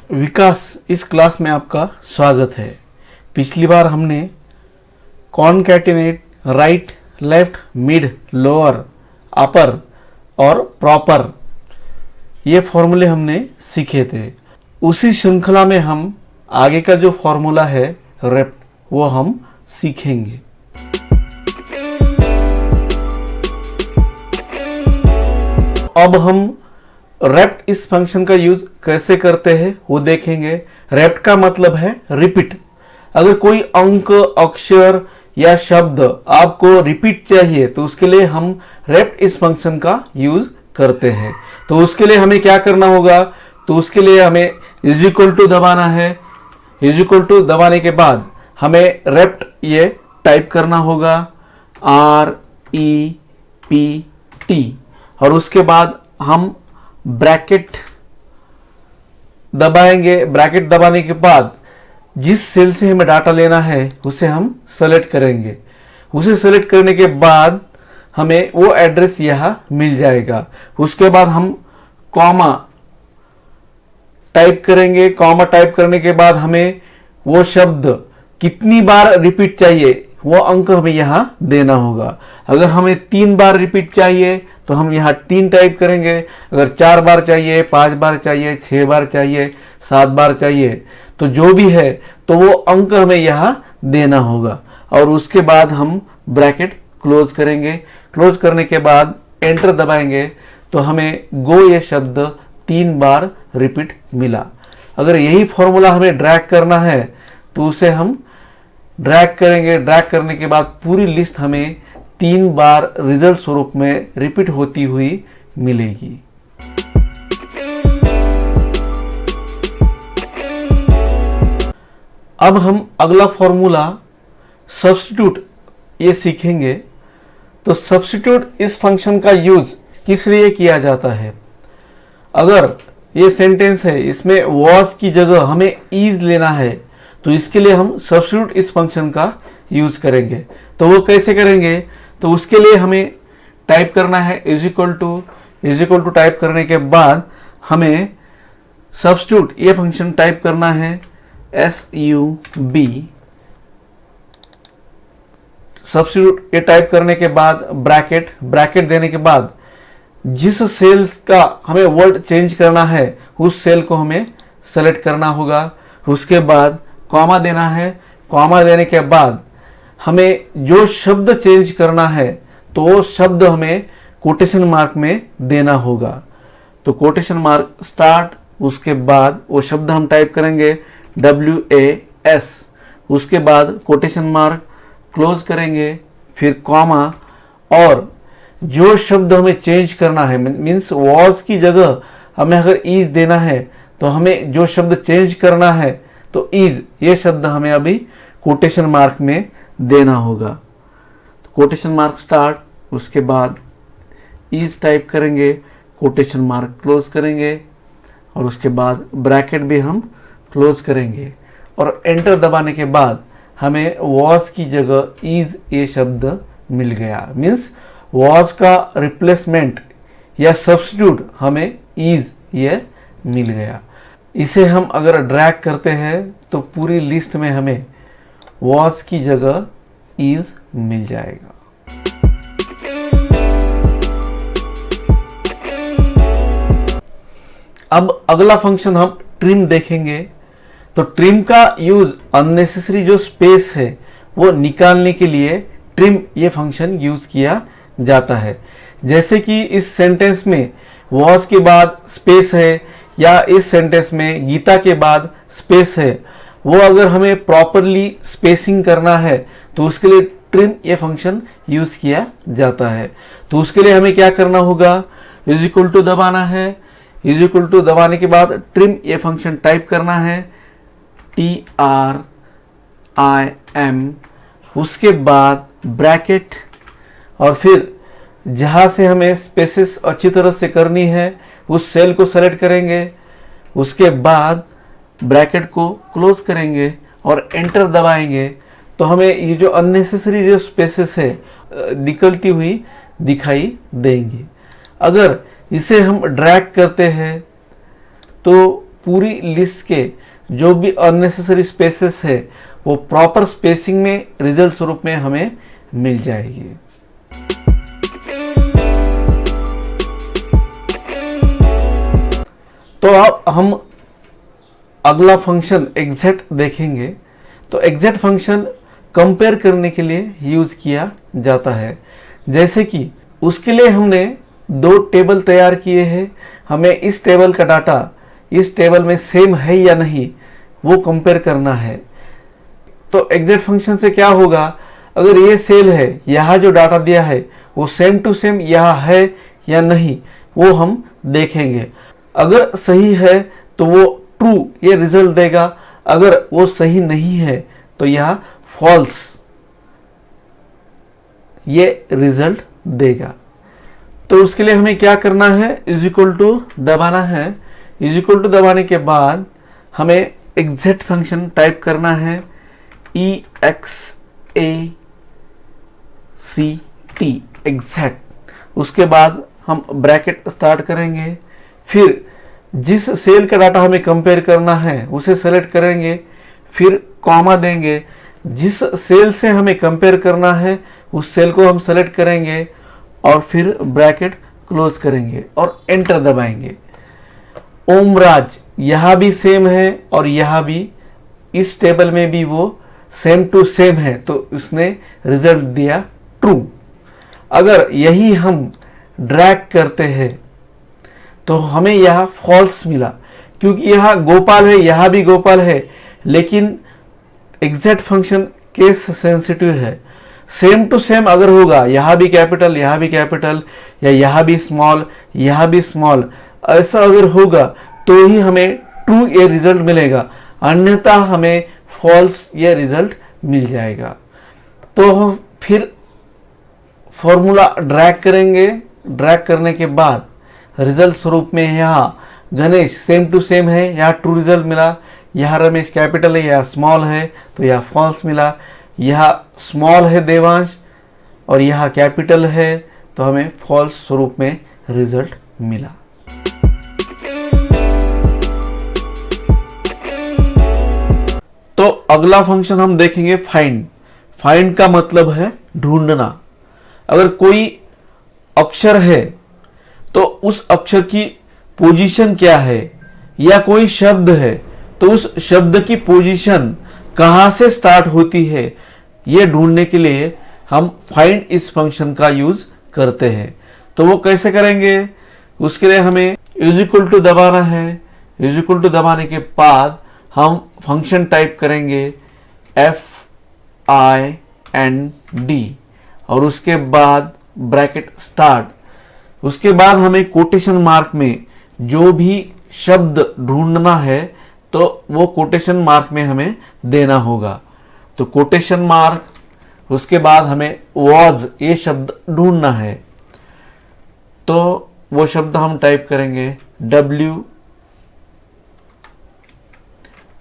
विकास, इस क्लास में आपका स्वागत है। पिछली बार हमने concatenate, right, left, mid, lower, upper और प्रॉपर ये फॉर्मूले हमने सीखे थे। उसी श्रृंखला में हम आगे का जो फॉर्मूला है रेप्ट वो हम सीखेंगे। अब हम रेप्ट इस फंक्शन का यूज कैसे करते हैं वो देखेंगे। रेप्ट का मतलब है रिपीट। अगर कोई अंक, अक्षर या शब्द आपको रिपीट चाहिए तो उसके लिए हम रेप्ट इस फंक्शन का यूज करते हैं। तो उसके लिए हमें क्या करना होगा, तो उसके लिए हमें इज इक्वल टू दबाना है। इज इक्वल टू दबाने के बाद हमें रेप्ट ये टाइप करना होगा, REPT, और उसके बाद हम ब्रैकेट दबाएंगे। ब्रैकेट दबाने के बाद जिस सेल से हमें डाटा लेना है उसे हम सेलेक्ट करेंगे। उसे सेलेक्ट करने के बाद हमें वो एड्रेस यहां मिल जाएगा। उसके बाद हम कॉमा टाइप करेंगे। कॉमा टाइप करने के बाद हमें वो शब्द कितनी बार रिपीट चाहिए वो अंक हमें यहां देना होगा। अगर हमें 3 बार रिपीट चाहिए तो हम यहाँ 3 टाइप करेंगे। अगर 4 बार चाहिए, 5 बार चाहिए, 6 बार चाहिए, 7 बार चाहिए, तो जो भी है तो वो अंक हमें यहाँ देना होगा। और उसके बाद हम ब्रैकेट क्लोज करेंगे। क्लोज करने के बाद एंटर दबाएंगे तो हमें गो ये शब्द 3 बार रिपीट मिला। अगर यही फॉर्मूला हमें ड्रैग करना है तो उसे हम ड्रैग करेंगे। ड्रैग करने के बाद पूरी लिस्ट हमें 3 बार रिजल्ट स्वरूप में रिपीट होती हुई मिलेगी। अब हम अगला फॉर्मूला सब्स्टिट्यूट ये सीखेंगे। तो सब्स्टिट्यूट इस फंक्शन का यूज किस लिए किया जाता है। अगर ये सेंटेंस है, इसमें वॉज की जगह हमें इज लेना है तो इसके लिए हम सब्स्टिट्यूट इस फंक्शन का यूज करेंगे। तो वो कैसे करेंगे, तो उसके लिए हमें टाइप करना है इज इक्वल टू टाइप करने के बाद हमें सब्स्टिट्यूट ये फंक्शन टाइप करना है SUB। सब्स्टिट्यूट ये टाइप करने के बाद ब्रैकेट देने के बाद जिस सेल्स का हमें वर्ड चेंज करना है उस सेल को हमें सेलेक्ट करना होगा। उसके बाद कॉमा देना है। कॉमा देने के बाद हमें जो शब्द चेंज करना है तो वो शब्द हमें कोटेशन मार्क में देना होगा। तो कोटेशन मार्क स्टार्ट, उसके बाद वो शब्द हम टाइप करेंगे WAS, उसके बाद कोटेशन मार्क क्लोज करेंगे, फिर कॉमा, और जो शब्द हमें चेंज करना है मीन्स वॉज की जगह हमें अगर इज देना है तो हमें जो शब्द चेंज करना है तो इज ये शब्द हमें अभी कोटेशन मार्क में देना होगा। तो कोटेशन मार्क स्टार्ट, उसके बाद इज टाइप करेंगे, कोटेशन मार्क क्लोज करेंगे, और उसके बाद ब्रैकेट भी हम क्लोज करेंगे, और एंटर दबाने के बाद हमें वॉज की जगह इज ये शब्द मिल गया। मीन्स वॉज का रिप्लेसमेंट या सब्स्टिट्यूट हमें इज ये मिल गया। इसे हम अगर ड्रैग करते हैं तो पूरी लिस्ट में हमें वॉज की जगह इज मिल जाएगा। अब अगला फंक्शन हम ट्रिम देखेंगे। तो ट्रिम का यूज अननेसेसरी जो स्पेस है वो निकालने के लिए ट्रिम ये फंक्शन यूज किया जाता है। जैसे कि इस सेंटेंस में वॉज के बाद स्पेस है या इस सेंटेंस में गीता के बाद स्पेस है, वो अगर हमें प्रॉपरली स्पेसिंग करना है तो उसके लिए ट्रिम ये फंक्शन यूज किया जाता है। तो उसके लिए हमें क्या करना होगा, इज इक्वल टू दबाना है। इज इक्वल टू दबाने के बाद ट्रिम ये फंक्शन टाइप करना है TRIM, उसके बाद ब्रैकेट, और फिर जहां से हमें स्पेसेस अच्छी तरह से करनी है उस सेल को सेलेक्ट करेंगे। उसके बाद ब्रैकेट को क्लोज करेंगे और एंटर दबाएंगे तो हमें ये जो अननेसेसरी जो स्पेसेस है निकलती हुई दिखाई देंगी। अगर इसे हम ड्रैग करते हैं तो पूरी लिस्ट के जो भी अननेसेसरी स्पेसेस है वो प्रॉपर स्पेसिंग में रिजल्ट स्वरूप में हमें मिल जाएगी। तो अब हम अगला फंक्शन एग्जैक्ट देखेंगे। तो एग्जैक्ट फंक्शन कंपेयर करने के लिए यूज किया जाता है। जैसे कि उसके लिए हमने दो टेबल तैयार किए हैं, हमें इस टेबल का डाटा इस टेबल में सेम है या नहीं वो कंपेयर करना है। तो एग्जैक्ट फंक्शन से क्या होगा, अगर ये सेल है, यहाँ जो डाटा दिया है वो सेम टू सेम यहाँ है या नहीं वो हम देखेंगे। अगर सही है तो वो ट्रू ये रिजल्ट देगा, अगर वो सही नहीं है तो यह फॉल्स ये रिजल्ट देगा। तो उसके लिए हमें क्या करना है, इज इक्वल टू दबाना है। इज इक्वल टू दबाने के बाद हमें एग्जैक्ट फंक्शन टाइप करना है, EXACT एग्जैक्ट। उसके बाद हम ब्रैकेट स्टार्ट करेंगे, फिर जिस सेल का डाटा हमें कंपेयर करना है उसे सेलेक्ट करेंगे, फिर कॉमा देंगे, जिस सेल से हमें कंपेयर करना है उस सेल को हम सेलेक्ट करेंगे और फिर ब्रैकेट क्लोज करेंगे और एंटर दबाएंगे। ओमराज यहाँ भी सेम है और यहाँ भी इस टेबल में भी वो सेम टू सेम है, तो उसने रिजल्ट दिया ट्रू। अगर यही हम ड्रैग करते हैं तो हमें यहाँ फॉल्स मिला, क्योंकि यहाँ गोपाल है, यहाँ भी गोपाल है, लेकिन एग्जैक्ट फंक्शन केस सेंसिटिव है। सेम टू सेम अगर होगा, यहाँ भी कैपिटल यहाँ भी कैपिटल, या यहाँ भी स्मॉल यहाँ भी स्मॉल, ऐसा अगर होगा तो ही हमें ट्रू ये रिजल्ट मिलेगा, अन्यथा हमें फॉल्स ये रिजल्ट मिल जाएगा। तो फिर फॉर्मूला ड्रैग करेंगे, ड्रैग करने के बाद रिजल्ट स्वरूप में यहाँ गणेश सेम टू सेम है, यहाँ ट्रू रिजल्ट मिला, यहाँ रमेश कैपिटल है, यहाँ स्मॉल है तो यहाँ फॉल्स मिला, यहाँ स्मॉल है देवांश और यहाँ कैपिटल है तो हमें फॉल्स स्वरूप में रिजल्ट मिला। तो अगला फंक्शन हम देखेंगे फाइंड। फाइंड का मतलब है ढूंढना। अगर कोई अक्षर है तो उस अक्षर की पोजीशन क्या है, या कोई शब्द है तो उस शब्द की पोजीशन कहां से स्टार्ट होती है, यह ढूंढने के लिए हम फाइंड इस फंक्शन का यूज करते हैं। तो वो कैसे करेंगे, उसके लिए हमें इज इक्वल टू दबाना है। इज इक्वल टू दबाने के बाद हम फंक्शन टाइप करेंगे FIND और उसके बाद ब्रैकेट स्टार्ट। उसके बाद हमें कोटेशन मार्क में जो भी शब्द ढूंढना है तो वो कोटेशन मार्क में हमें देना होगा। तो कोटेशन मार्क, उसके बाद हमें वॉज ये शब्द ढूंढना है, तो वो शब्द हम टाइप करेंगे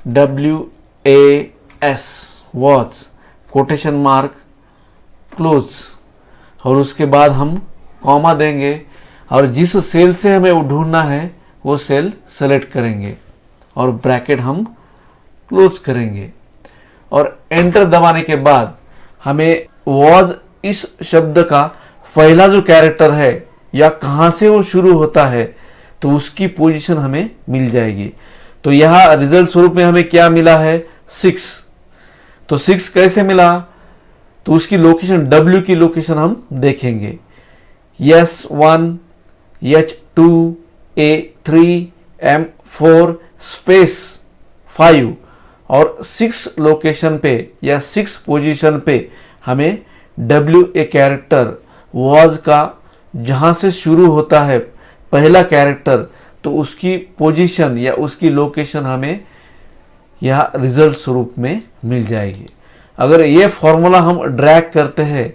WAS was quotation mark close, और उसके बाद हम कॉमा देंगे और जिस सेल से हमें वो ढूंढना है वो सेल सेलेक्ट करेंगे और ब्रैकेट हम क्लोज करेंगे और एंटर दबाने के बाद हमें वॉज इस शब्द का पहला जो कैरेक्टर है या कहां से वो शुरू होता है तो उसकी पोजीशन हमें मिल जाएगी। तो यहां रिजल्ट स्वरूप में हमें क्या मिला है, 6। तो 6 कैसे मिला, तो उसकी लोकेशन W की लोकेशन हम देखेंगे, S1 H2 A3 M4 space 5 और 6 लोकेशन पे या 6 पोजीशन पे हमें W ए कैरेक्टर वॉज का जहां से शुरू होता है पहला कैरेक्टर, तो उसकी पोजीशन या उसकी लोकेशन हमें यह रिजल्ट स्वरूप में मिल जाएगी। अगर ये फॉर्मूला हम ड्रैग करते हैं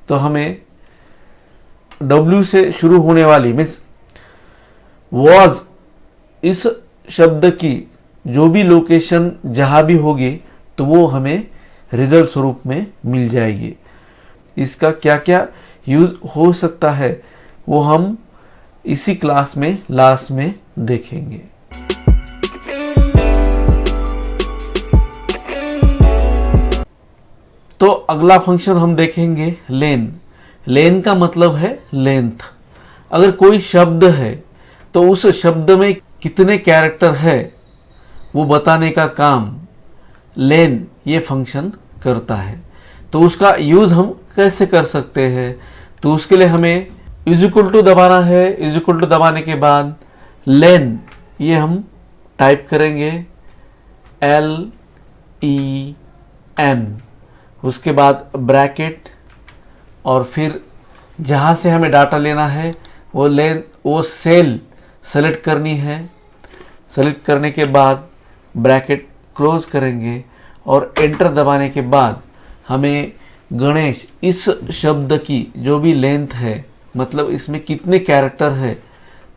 तो हमें W से शुरू होने वाली मीन्स वॉज इस शब्द की जो भी लोकेशन जहां भी होगी तो वो हमें रिजल्ट स्वरूप में मिल जाएगी। इसका क्या क्या यूज हो सकता है वो हम इसी क्लास में लास्ट में देखेंगे। तो अगला फंक्शन हम देखेंगे लेन। लेन का मतलब है लेंथ। अगर कोई शब्द है तो उस शब्द में कितने कैरेक्टर है वो बताने का काम लेन ये फंक्शन करता है। तो उसका यूज़ हम कैसे कर सकते हैं? तो उसके लिए हमें इज इक्वल टू दबाना है। इज इक्वल टू दबाने के बाद लेन ये हम टाइप करेंगे LEN, उसके बाद ब्रैकेट, और फिर जहाँ से हमें डाटा लेना है वो सेल सेलेक्ट करनी है। सेलेक्ट करने के बाद ब्रैकेट क्लोज करेंगे और एंटर दबाने के बाद हमें गणेश इस शब्द की जो भी लेंथ है, मतलब इसमें कितने कैरेक्टर है,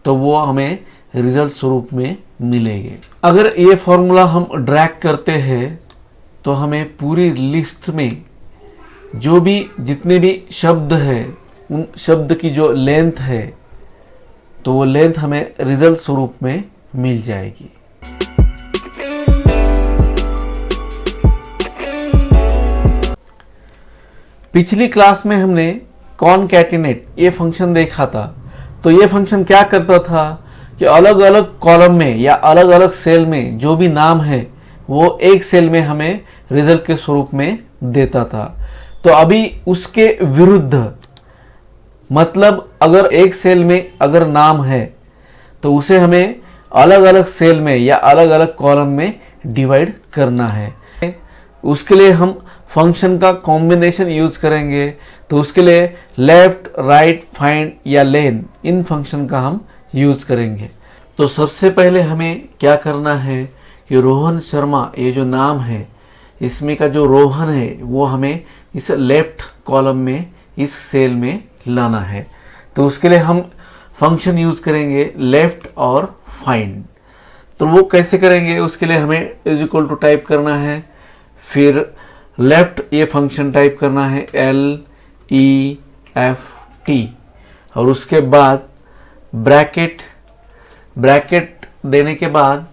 तो वो हमें रिजल्ट स्वरूप में मिलेंगे। अगर ये फॉर्मूला हम ड्रैग करते हैं तो हमें पूरी लिस्ट में जो भी जितने भी शब्द है उन शब्द की जो लेंथ है तो वो लेंथ हमें रिजल्ट स्वरूप में मिल जाएगी। पिछली क्लास में हमने कॉनकैटिनेट ये फंक्शन देखा था। तो ये फंक्शन क्या करता था कि अलग अलग कॉलम में या अलग अलग सेल में जो भी नाम है वो एक सेल में हमें रिजल्ट के स्वरूप में देता था। तो अभी उसके विरुद्ध, मतलब अगर एक सेल में अगर नाम है तो उसे हमें अलग अलग सेल में या अलग अलग कॉलम में डिवाइड करना है। उसके लिए हम फंक्शन का कॉम्बिनेशन यूज करेंगे। तो उसके लिए लेफ्ट, राइट, फाइंड या लेन इन फंक्शन का हम यूज करेंगे। तो सबसे पहले हमें क्या करना है कि रोहन शर्मा ये जो नाम है इसमें का जो रोहन है वो हमें इस लेफ्ट कॉलम में इस सेल में लाना है। तो उसके लिए हम फंक्शन यूज करेंगे लेफ्ट और फाइंड। तो वो कैसे करेंगे? उसके लिए हमें इज इक्वल टू टाइप करना है, फिर लेफ्ट ये फंक्शन टाइप करना है LEFT, और उसके बाद ब्रैकेट देने के बाद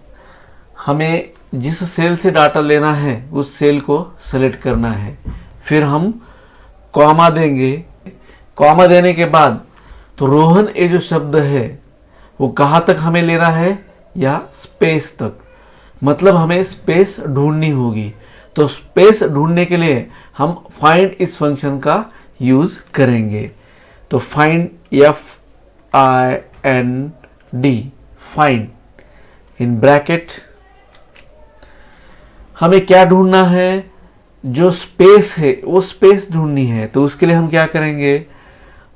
हमें जिस सेल से डाटा लेना है उस सेल को सेलेक्ट करना है। फिर हम कॉमा देंगे। कॉमा देने के बाद तो रोहन ये जो शब्द है वो कहाँ तक हमें लेना है, या स्पेस तक, मतलब हमें स्पेस ढूंढनी होगी। तो स्पेस ढूंढने के लिए हम फाइंड इस फंक्शन का यूज करेंगे। तो find FIND, find in bracket हमें क्या ढूंढना है, जो स्पेस है वो स्पेस ढूंढनी है। तो उसके लिए हम क्या करेंगे,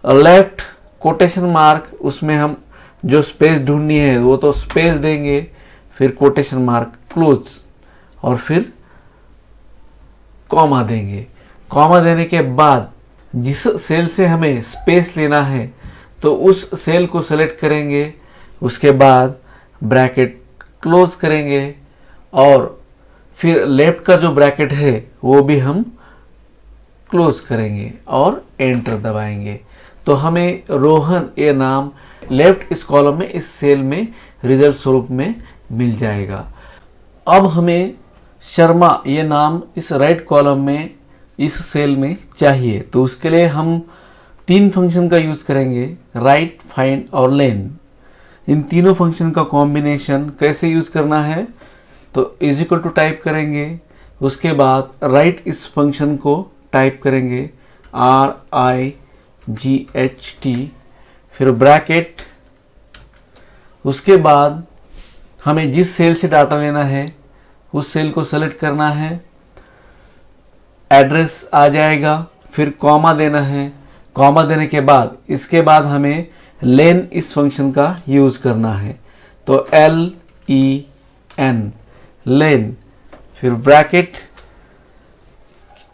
लेफ्ट कोटेशन मार्क, उसमें हम जो स्पेस ढूंढनी है वो तो स्पेस देंगे, फिर कोटेशन मार्क क्लोज, और फिर कॉमा देंगे। कॉमा देने के बाद जिस सेल से हमें स्पेस लेना है तो उस सेल को सेलेक्ट करेंगे। उसके बाद ब्रैकेट क्लोज करेंगे और फिर लेफ्ट का जो ब्रैकेट है वो भी हम क्लोज करेंगे और एंटर दबाएंगे। तो हमें रोहन ये नाम लेफ्ट इस कॉलम में इस सेल में रिजल्ट स्वरूप में मिल जाएगा। अब हमें शर्मा ये नाम इस राइट कॉलम में इस सेल में चाहिए। तो उसके लिए हम 3 फंक्शन का यूज करेंगे, राइट, फाइंड और लेन। इन तीनों फंक्शन का कॉम्बिनेशन कैसे यूज करना है, तो इज इक्वल टू टाइप करेंगे। उसके बाद राइट इस फंक्शन को टाइप करेंगे RIGHT, फिर ब्रैकेट। उसके बाद हमें जिस सेल से डाटा लेना है उस सेल को सेलेक्ट करना है, एड्रेस आ जाएगा, फिर कॉमा देना है। कॉमा देने के बाद इसके बाद हमें लेन इस फंक्शन का यूज करना है। तो LEN, लेन, फिर ब्रैकेट,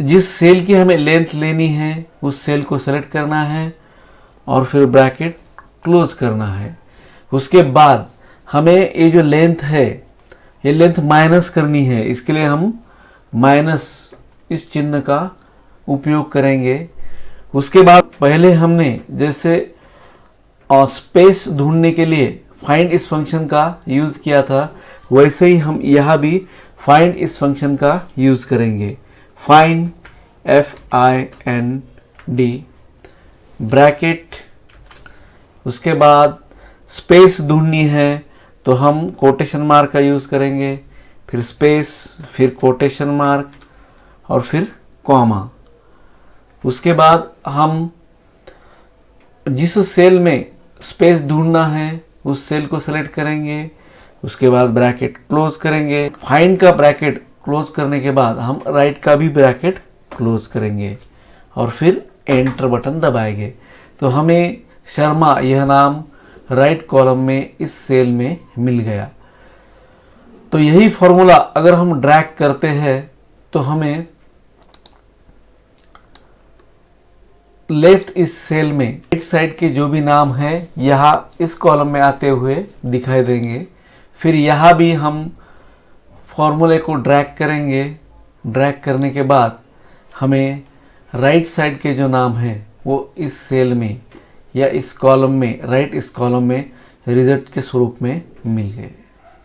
जिस सेल की हमें लेंथ लेनी है उस सेल को सेलेक्ट करना है और फिर ब्रैकेट क्लोज करना है। उसके बाद हमें ये जो लेंथ है ये लेंथ माइनस करनी है। इसके लिए हम माइनस इस चिन्ह का उपयोग करेंगे। उसके बाद पहले हमने जैसे स्पेस ढूंढने के लिए फाइंड इस फंक्शन का यूज किया था, वैसे ही हम यहाँ भी फाइंड इस फंक्शन का यूज करेंगे। फाइंड FIND ब्रैकेट, उसके बाद स्पेस ढूंढनी है तो हम कोटेशन मार्क का यूज़ करेंगे, फिर स्पेस, फिर कोटेशन मार्क और फिर कॉमा। उसके बाद हम जिस सेल में स्पेस ढूंढना है उस सेल को सेलेक्ट करेंगे, उसके बाद ब्रैकेट क्लोज करेंगे। फाइंड का ब्रैकेट क्लोज करने के बाद हम राइट का भी ब्रैकेट क्लोज करेंगे और फिर एंटर बटन दबाएंगे तो हमें शर्मा यह नाम राइट कॉलम में इस सेल में मिल गया। तो यही फॉर्मूला अगर हम ड्रैग करते हैं तो हमें लेफ्ट इस सेल में राइट साइड के जो भी नाम है यहाँ इस कॉलम में आते हुए दिखाई देंगे। फिर यहाँ भी हम फॉर्मूले को ड्रैग करेंगे। ड्रैग करने के बाद हमें राइट साइड के जो नाम हैं वो इस सेल में या इस कॉलम में, राइट इस कॉलम में रिजल्ट के स्वरूप में मिल गए।